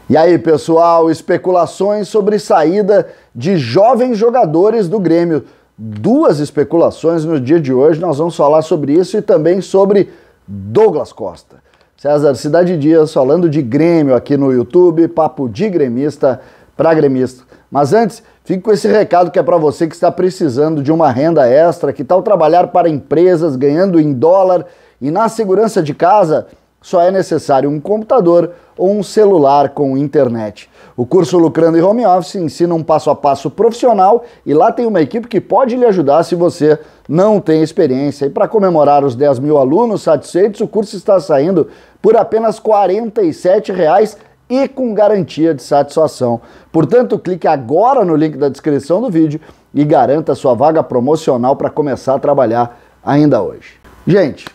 E aí, pessoal, especulações sobre saída de jovens jogadores do Grêmio. Duas especulações no dia de hoje, nós vamos falar sobre isso e também sobre Douglas Costa. César Cidade Dias falando de Grêmio aqui no YouTube, papo de gremista para gremista. Mas antes, fique com esse recado que é para você que está precisando de uma renda extra, que tal trabalhar para empresas ganhando em dólar e na segurança de casa, só é necessário um computador ou um celular com internet. O curso Lucrando em Home Office ensina um passo a passo profissional e lá tem uma equipe que pode lhe ajudar se você não tem experiência. E para comemorar os 10 mil alunos satisfeitos, o curso está saindo por apenas R$ 47,00 e com garantia de satisfação. Portanto, clique agora no link da descrição do vídeo e garanta sua vaga promocional para começar a trabalhar ainda hoje. Gente,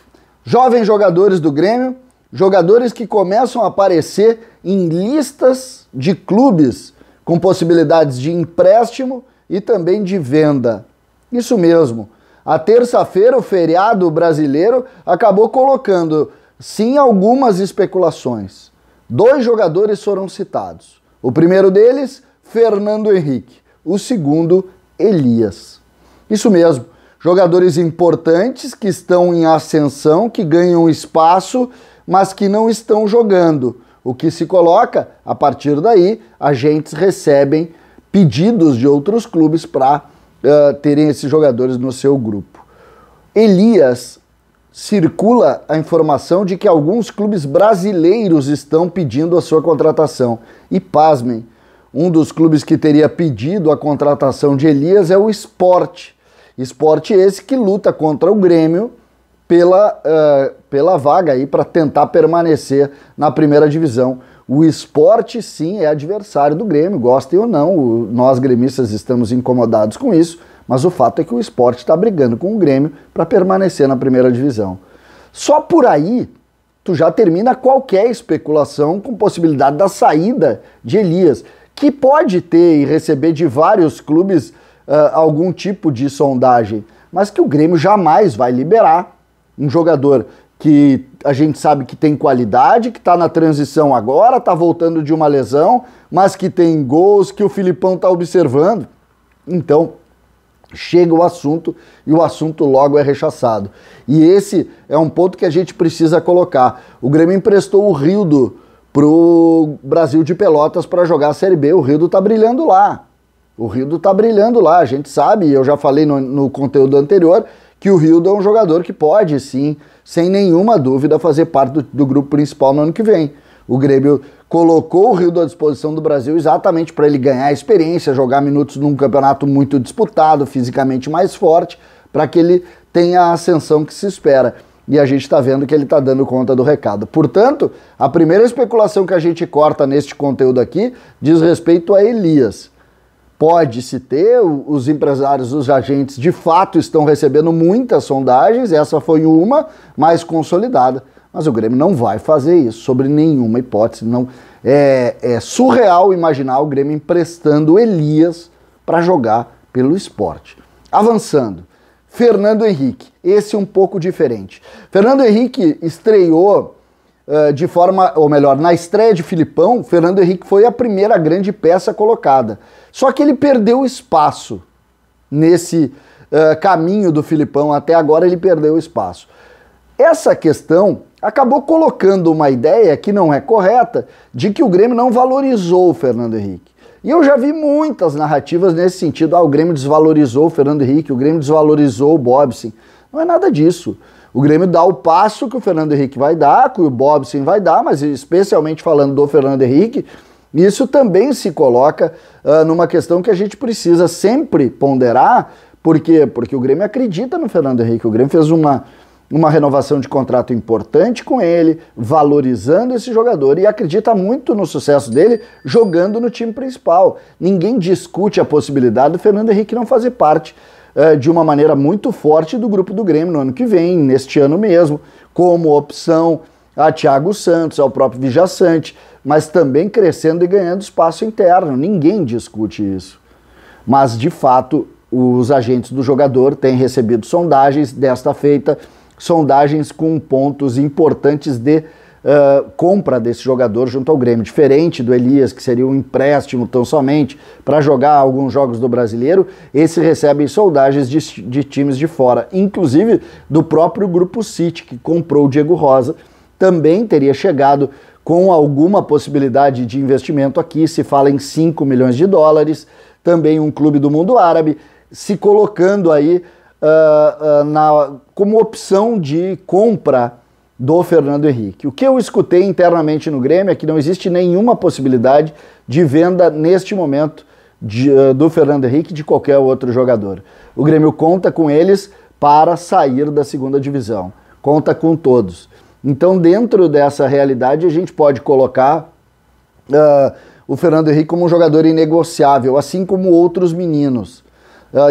jovens jogadores do Grêmio, jogadores que começam a aparecer em listas de clubes com possibilidades de empréstimo e também de venda. Isso mesmo. A terça-feira, o feriado brasileiro, acabou colocando, sim, algumas especulações. 2 jogadores foram citados. O primeiro deles, Fernando Henrique. O segundo, Elias. Isso mesmo. Jogadores importantes que estão em ascensão, que ganham espaço, mas que não estão jogando. O que se coloca, a partir daí, agentes recebem pedidos de outros clubes para terem esses jogadores no seu grupo. Elias, circula a informação de que alguns clubes brasileiros estão pedindo a sua contratação. E pasmem, um dos clubes que teria pedido a contratação de Elias é o Sport. Sport esse que luta contra o Grêmio pela vaga aí para tentar permanecer na primeira divisão. O Sport, sim, é adversário do Grêmio, gostem ou não, nós gremistas estamos incomodados com isso, mas o fato é que o Sport está brigando com o Grêmio para permanecer na primeira divisão. Só por aí, tu já termina qualquer especulação com possibilidade da saída de Elias, que pode ter e receber de vários clubes algum tipo de sondagem, mas que o Grêmio jamais vai liberar um jogador que a gente sabe que tem qualidade, que está na transição agora, está voltando de uma lesão, mas que tem gols, que o Filipão está observando. Então, chega o assunto e o assunto logo é rechaçado. E esse é um ponto que a gente precisa colocar. O Grêmio emprestou o Rildo pro Brasil de Pelotas para jogar a Série B. O Rildo tá brilhando lá. O Rildo tá brilhando lá. A gente sabe, eu já falei no conteúdo anterior, que o Rildo é um jogador que pode, sim, sem nenhuma dúvida, fazer parte do grupo principal no ano que vem. O Grêmio colocou o Rildo à disposição do Brasil exatamente para ele ganhar experiência, jogar minutos num campeonato muito disputado, fisicamente mais forte, para que ele tenha a ascensão que se espera. E a gente está vendo que ele está dando conta do recado. Portanto, a primeira especulação que a gente corta neste conteúdo aqui diz respeito a Elias. Pode-se ter, os empresários, os agentes, de fato estão recebendo muitas sondagens, essa foi uma mais consolidada. Mas o Grêmio não vai fazer isso, sobre nenhuma hipótese. Não, é surreal imaginar o Grêmio emprestando Elias para jogar pelo Sport. Avançando, Fernando Henrique, esse um pouco diferente. Fernando Henrique estreou de forma, ou melhor, na estreia de Filipão, Fernando Henrique foi a primeira grande peça colocada. Só que ele perdeu espaço nesse caminho do Filipão, até agora ele perdeu espaço. Essa questão acabou colocando uma ideia que não é correta, de que o Grêmio não valorizou o Fernando Henrique. E eu já vi muitas narrativas nesse sentido, o Grêmio desvalorizou o Fernando Henrique, o Grêmio desvalorizou o Bobson. Não é nada disso. O Grêmio dá o passo que o Fernando Henrique vai dar, que o Bobson vai dar, mas especialmente falando do Fernando Henrique, isso também se coloca numa questão que a gente precisa sempre ponderar. Por quê? Porque o Grêmio acredita no Fernando Henrique, o Grêmio fez uma renovação de contrato importante com ele, valorizando esse jogador e acredita muito no sucesso dele jogando no time principal. Ninguém discute a possibilidade do Fernando Henrique não fazer parte de uma maneira muito forte do grupo do Grêmio no ano que vem, neste ano mesmo, como opção a Thiago Santos, ao próprio Vijaçante, mas também crescendo e ganhando espaço interno. Ninguém discute isso. Mas, de fato, os agentes do jogador têm recebido sondagens desta feita, sondagens com pontos importantes de compra desse jogador junto ao Grêmio. Diferente do Elias, que seria um empréstimo tão somente para jogar alguns jogos do Brasileiro, esse recebe soldagens de times de fora, inclusive do próprio Grupo City, que comprou o Diego Rosa, também teria chegado com alguma possibilidade de investimento aqui, se fala em 5 milhões de dólares, também um clube do mundo árabe, se colocando aí como opção de compra do Fernando Henrique. O que eu escutei internamente no Grêmio é que não existe nenhuma possibilidade de venda neste momento do Fernando Henrique de qualquer outro jogador. O Grêmio conta com eles para sair da segunda divisão, conta com todos. Então, dentro dessa realidade, a gente pode colocar o Fernando Henrique como um jogador inegociável, assim como outros meninos.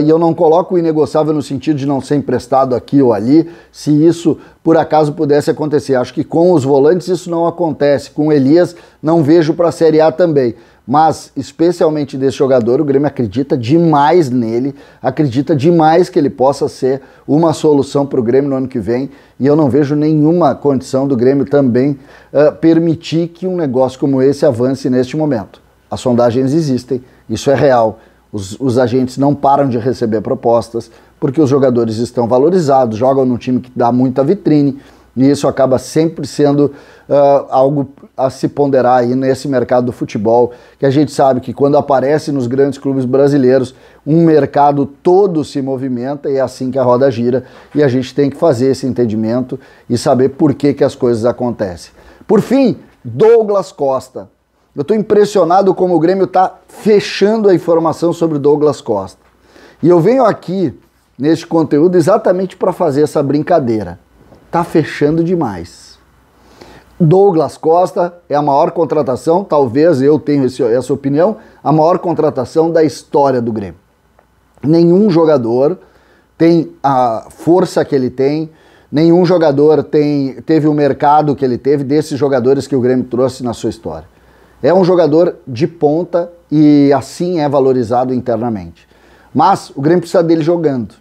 E eu não coloco o inegociável no sentido de não ser emprestado aqui ou ali, se isso por acaso pudesse acontecer. Acho que com os volantes isso não acontece, com o Elias não vejo para a Série A também. Mas, especialmente desse jogador, o Grêmio acredita demais nele, acredita demais que ele possa ser uma solução para o Grêmio no ano que vem, e eu não vejo nenhuma condição do Grêmio também permitir que um negócio como esse avance neste momento. As sondagens existem, isso é real. Os agentes não param de receber propostas, porque os jogadores estão valorizados, jogam num time que dá muita vitrine, e isso acaba sempre sendo algo a se ponderar aí nesse mercado do futebol, que a gente sabe que quando aparece nos grandes clubes brasileiros, um mercado todo se movimenta e é assim que a roda gira, e a gente tem que fazer esse entendimento e saber por que as coisas acontecem. Por fim, Douglas Costa. Eu estou impressionado como o Grêmio está fechando a informação sobre o Douglas Costa. E eu venho aqui neste conteúdo exatamente para fazer essa brincadeira. Está fechando demais. Douglas Costa é a maior contratação, talvez eu tenha essa opinião, a maior contratação da história do Grêmio. Nenhum jogador tem a força que ele tem, nenhum jogador teve o mercado que ele teve desses jogadores que o Grêmio trouxe na sua história. É um jogador de ponta e assim é valorizado internamente. Mas o Grêmio precisa dele jogando.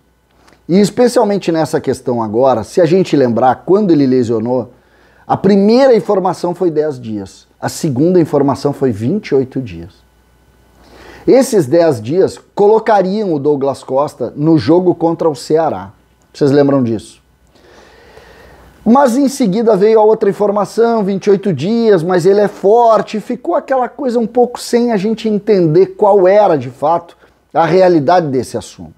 E especialmente nessa questão agora, se a gente lembrar, quando ele lesionou, a primeira informação foi 10 dias. A segunda informação foi 28 dias. Esses 10 dias colocariam o Douglas Costa no jogo contra o Ceará. Vocês lembram disso? Mas em seguida veio a outra informação, 28 dias, mas ele é forte, ficou aquela coisa um pouco sem a gente entender qual era de fato a realidade desse assunto.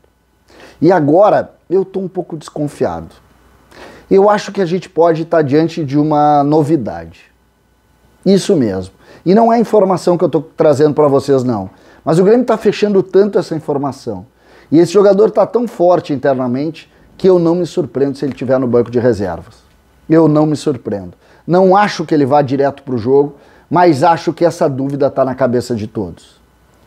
E agora eu estou um pouco desconfiado. Eu acho que a gente pode estar diante de uma novidade. Isso mesmo. E não é informação que eu estou trazendo para vocês não, mas o Grêmio está fechando tanto essa informação. E esse jogador está tão forte internamente que eu não me surpreendo se ele estiver no banco de reservas. Eu não me surpreendo. Não acho que ele vá direto para o jogo, mas acho que essa dúvida está na cabeça de todos.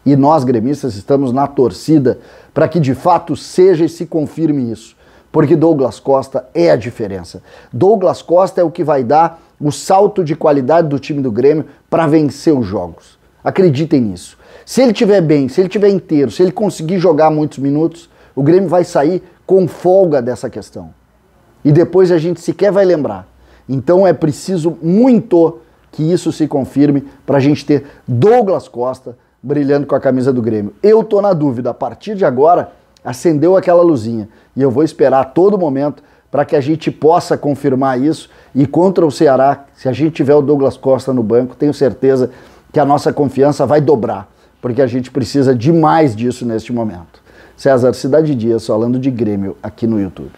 E nós, gremistas, estamos na torcida para que de fato seja e se confirme isso. Porque Douglas Costa é a diferença. Douglas Costa é o que vai dar o salto de qualidade do time do Grêmio para vencer os jogos. Acreditem nisso. Se ele estiver bem, se ele estiver inteiro, se ele conseguir jogar muitos minutos, o Grêmio vai sair com folga dessa questão. E depois a gente sequer vai lembrar. Então é preciso muito que isso se confirme para a gente ter Douglas Costa brilhando com a camisa do Grêmio. Eu tô na dúvida, a partir de agora acendeu aquela luzinha e eu vou esperar a todo momento para que a gente possa confirmar isso e contra o Ceará, se a gente tiver o Douglas Costa no banco, tenho certeza que a nossa confiança vai dobrar, porque a gente precisa demais disso neste momento. César Cidade Dias falando de Grêmio aqui no YouTube.